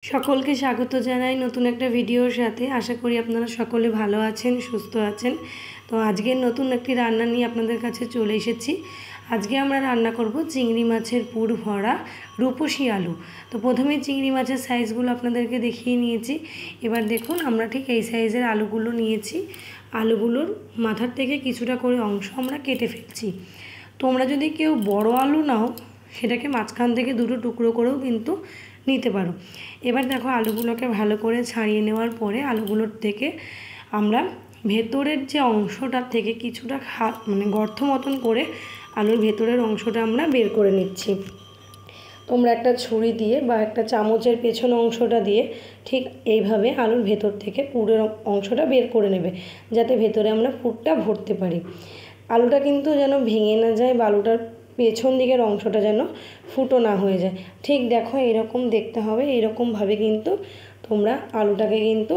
সকলকে স্বাগত জানাই নতুন একটা ভিডিওর সাথে। আশা করি আপনারা সকলে ভালো আছেন, সুস্থ আছেন। তো আজকে নতুন একটি রান্না নিয়ে আপনাদের কাছে চলে এসেছি। আজকে আমরা রান্না করব চিংড়ি মাছের পুর ভরা রূপসী আলু। তো প্রথমে চিংড়ি মাছের সাইজগুলো আপনাদেরকে দেখিয়ে নিয়েছি। এবার দেখুন আমরা ঠিক এই সাইজের আলুগুলো নিয়েছি। আলুগুলোর মাথার থেকে কিছুটা করে অংশ আমরা কেটে ফেলছি। তোমরা যদি কেউ বড় আলু নাও সেটাকে মাঝখান থেকে দুটো টুকরো করেও কিন্তু নিতে পারো। এবার দেখো আলুগুলোকে ভালো করে ছাড়িয়ে নেওয়ার পরে আলুগুলোর থেকে আমরা ভেতরের যে অংশটার থেকে কিছুটা গর্ত মতন করে আলুর ভেতরের অংশটা আমরা বের করে নিচ্ছি। তোমরা একটা ছুরি দিয়ে বা একটা চামচের পেছন অংশটা দিয়ে ঠিক এইভাবে আলুর ভেতর থেকে পুরের অংশটা বের করে নেবে, যাতে ভেতরে আমরা পুরটা ভরতে পারি। আলুটা কিন্তু যেন ভেঙে না যায় বা আলুটার পেছন দিকের অংশটা যেন ফুটো না হয়ে যায়। ঠিক দেখো এরকম দেখতে হবে, এরকমভাবে কিন্তু তোমরা আলুটাকে কিন্তু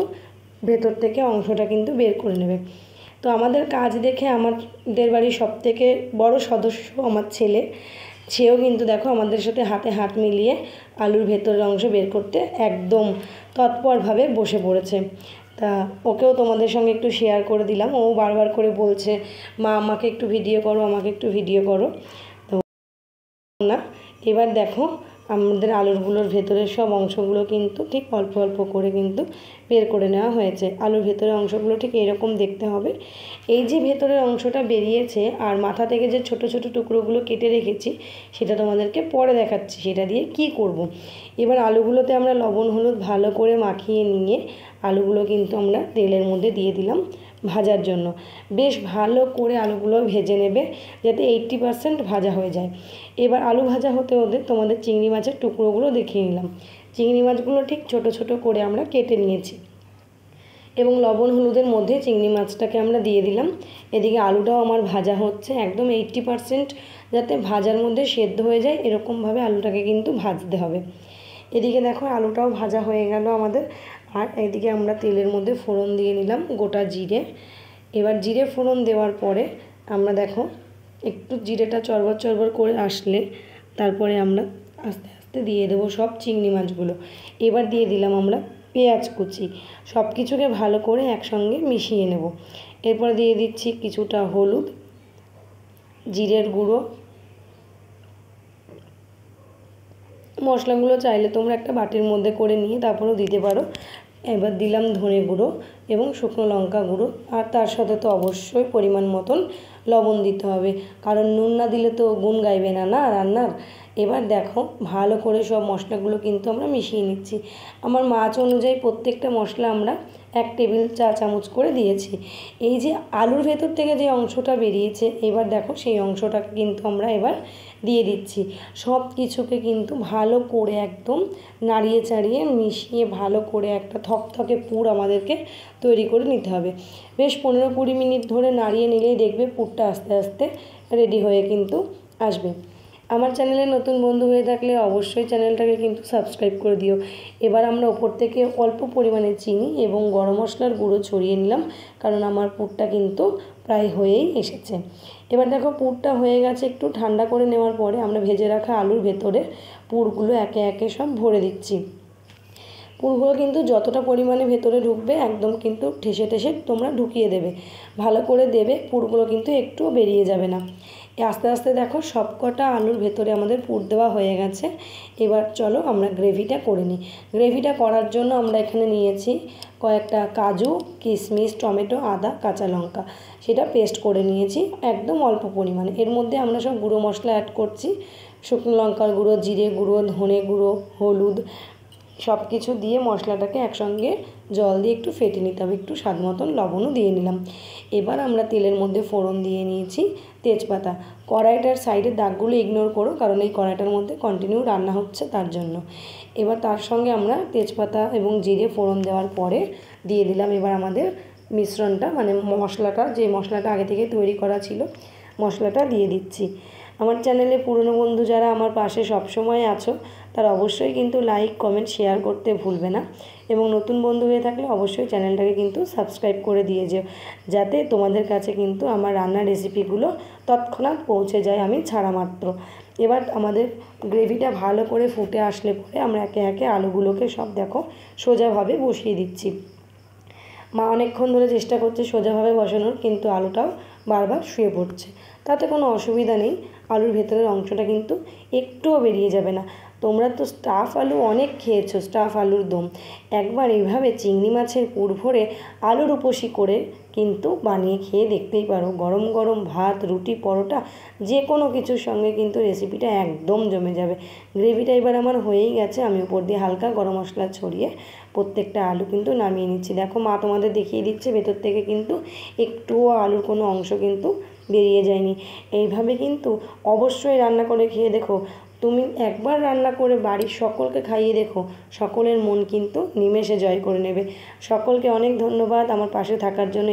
ভেতর থেকে অংশটা কিন্তু বের করে নেবে। তো আমাদের কাজ দেখে আমাদের বাড়ির সবথেকে বড় সদস্য আমার ছেলে, সেও কিন্তু দেখো আমাদের সাথে হাতে হাত মিলিয়ে আলুর ভেতরের অংশ বের করতে একদম তৎপরভাবে বসে পড়েছে। তা ওকেও তোমাদের সঙ্গে একটু শেয়ার করে দিলাম। ও বারবার করে বলছে, মা আমাকে একটু ভিডিও করো, আমাকে একটু ভিডিও করো। তো না, এবার দেখো আমাদের আলুরগুলোর ভেতরের সব অংশগুলো কিন্তু ঠিক অল্প অল্প করে কিন্তু বের করে নেওয়া হয়েছে। আলুর ভেতরের অংশগুলো ঠিক এরকম দেখতে হবে। এই যে ভেতরের অংশটা বেরিয়েছে আর মাথা থেকে যে ছোট ছোট টুকরোগুলো কেটে রেখেছি সেটা তোমাদেরকে পরে দেখাচ্ছি সেটা দিয়ে কি করব। এবার আলুগুলোতে আমরা লবণ হলুদ ভালো করে মাখিয়ে নিয়ে আলুগুলো কিন্তু আমরা তেলের মধ্যে দিয়ে দিলাম ভাজার জন্য। বেশ ভালো করে আলুগুলো ভেজে নেবে যাতে 80% ভাজা হয়ে যায়। এবার আলু ভাজা হতে হতে তোমাদের চিংড়ি মাছের টুকরোগুলো দেখিয়ে নিলাম। চিংড়ি মাছগুলো ঠিক ছোট ছোট করে আমরা কেটে নিয়েছি এবং লবণ হলুদের মধ্যে চিংড়ি মাছটাকে আমরা দিয়ে দিলাম। এদিকে আলুটাও আমার ভাজা হচ্ছে, একদম 80% যাতে ভাজার মধ্যে সেদ্ধ হয়ে যায় এরকমভাবে আলুটাকে কিন্তু ভাজতে হবে। এদিকে দেখো আলুটাও ভাজা হয়ে গেল আমাদের। আর এদিকে আমরা তেলের মধ্যে ফোড়ন দিয়ে নিলাম গোটা জিরে। এবার জিরে ফোড়ন দেওয়ার পরে আমরা দেখো একটু জিরেটা চড়বড় চড়বড় করে আসলে তারপরে আমরা আস্তে আস্তে দিয়ে দেবো সব চিংড়ি মাছগুলো। এবার দিয়ে দিলাম আমরা পেঁয়াজ কুচি। সব কিছুকে ভালো করে একসঙ্গে মিশিয়ে নেব। এরপর দিয়ে দিচ্ছি কিছুটা হলুদ, জিরের গুঁড়ো। মশলাগুলো চাইলে তোমরা একটা বাটির মধ্যে করে নিয়ে তারপরেও দিতে পারো। এবার দিলাম ধনে গুঁড়ো এবং শুকনো লঙ্কা গুঁড়ো, আর তার সাথে তো অবশ্যই পরিমাণ মতন লবণ দিতে হবে, কারণ নুন না দিলে তো গুণ গাইবে না না রান্নার। এবার দেখো ভালো করে সব মশলাগুলো কিন্তু আমরা মিশিয়ে নিচ্ছি। আমার মাছ অনুযায়ী প্রত্যেকটা মশলা আমরা 1 টেবিল চা চামচ করে দিয়েছি। এই যে আলুর ভেতর থেকে যে অংশটা বেরিয়েছে এবার দেখো সেই অংশটাকে কিন্তু আমরা এবার দিয়ে দিচ্ছি। সব কিছুকে কিন্তু ভালো করে একদম নাড়িয়ে চাড়িয়ে মিশিয়ে ভালো করে একটা থকথকে পুর আমাদেরকে তৈরি করে নিতে হবে। বেশ 15-20 মিনিট ধরে নাড়িয়ে নিলেই দেখবে পুরটা আস্তে আস্তে রেডি হয়ে কিন্তু আসবে। আমার চ্যানেলে নতুন বন্ধু হয়ে থাকলে অবশ্যই চ্যানেলটাকে কিন্তু সাবস্ক্রাইব করে দিও। এবার আমরা ওপর থেকে অল্প পরিমাণে চিনি এবং গরম মশলার গুঁড়ো ছড়িয়ে নিলাম, কারণ আমার পুরটা কিন্তু প্রায় হয়েই এসেছে। এবার দেখো পুরটা হয়ে গেছে। একটু ঠান্ডা করে নেওয়ার পরে আমরা ভেজে রাখা আলুর ভেতরে পুরগুলো একে একে সব ভরে দিচ্ছি। পুরগুলো কিন্তু যতটা পরিমাণে ভেতরে ঢুকবে একদম কিন্তু ঠেসে ঠেসে তোমরা ঢুকিয়ে দেবে, ভালো করে দেবে। পুরগুলো কিন্তু একটুও বেরিয়ে যাবে না। আস্তে আস্তে দেখো সবকটা আলুর ভেতরে আমাদের পুর দেওয়া হয়ে গেছে। এবার চলো আমরা গ্রেভিটা করে নিই। গ্রেভিটা করার জন্য আমরা এখানে নিয়েছি কয়েকটা কাজু, কিশমিশ, টমেটো, আদা, কাঁচা লঙ্কা, সেটা পেস্ট করে নিয়েছি একদম অল্প পরিমাণে। এর মধ্যে আমরা সব গুঁড়ো মশলা অ্যাড করছি, শুকনো লঙ্কার গুঁড়ো, জিরে গুঁড়ো, ধনে গুঁড়ো, হলুদ, সব কিছু দিয়ে মশলাটাকে একসঙ্গে জল দিয়ে একটু ফেটে নিতে হবে। একটু স্বাদ মতন লবণও দিয়ে নিলাম। এবার আমরা তেলের মধ্যে ফোড়ন দিয়ে নিয়েছি তেজপাতা। কড়াইটার সাইডের দাগগুলো ইগনোর করো, কারণ এই কড়াইটার মধ্যে কন্টিনিউ রান্না হচ্ছে তার জন্য। এবার তার সঙ্গে আমরা তেজপাতা এবং জিরে ফোড়ন দেওয়ার পরে দিয়ে দিলাম এবার আমাদের মিশ্রণটা, মশলাটা, যে মশলাটা আগে থেকে তৈরি করা ছিল মশলাটা দিয়ে দিচ্ছি। আমার চ্যানেলে পুরনো বন্ধু যারা আমার পাশে সবসময় আছো তারা অবশ্যই কিন্তু লাইক, কমেন্ট, শেয়ার করতে ভুলবে না, এবং নতুন বন্ধু হয়ে থাকলে অবশ্যই চ্যানেলটাকে কিন্তু সাবস্ক্রাইব করে দিয়ে যেও, যাতে তোমাদের কাছে কিন্তু আমার রান্নার রেসিপিগুলো তৎক্ষণাৎ পৌঁছে যায় আমি ছাড়া মাত্র। এবার আমাদের গ্রেভিটা ভালো করে ফুটে আসলে পরে আমরা একে একে আলুগুলোকে সব দেখো সোজাভাবে বসিয়ে দিচ্ছি। মা অনেকক্ষণ ধরে চেষ্টা করছে সোজাভাবে বসানোর, কিন্তু আলুটাও বারবার শুয়ে পড়ছে। তাতে কোনো অসুবিধা নেই, আলুর ভেতরের অংশটা কিন্তু একটুও বেরিয়ে যাবে না। তোমরা তো স্টাফ আলু অনেক খেয়েছো, স্টাফ আলুর দম। একবার এইভাবে চিংড়ি মাছের পুর ভরে আলুর উপসি করে কিন্তু বানিয়ে খেয়ে দেখতেই পারো। গরম গরম ভাত, রুটি, পরোটা যে কোনো কিছুর সঙ্গে কিন্তু রেসিপিটা একদম জমে যাবে। গ্রেভিটা এবার আমার হয়েই গেছে, আমি উপর দিয়ে হালকা গরম মশলা ছড়িয়ে প্রত্যেকটা আলু কিন্তু নামিয়ে নিচ্ছি। দেখো মা তোমাদের দেখিয়ে দিচ্ছে ভেতর থেকে কিন্তু একটুও আলুর কোনো অংশ কিন্তু বেরিয়ে যায়নি। এইভাবে কিন্তু অবশ্যই রান্না করে খেয়ে দেখো। তুমি একবার রান্না করে বাড়ির সকলকে খাইয়ে দেখো, সকলের মন কিন্তু নিমেষে জয় করে নেবে। সকলকে অনেক ধন্যবাদ আমার পাশে থাকার জন্য।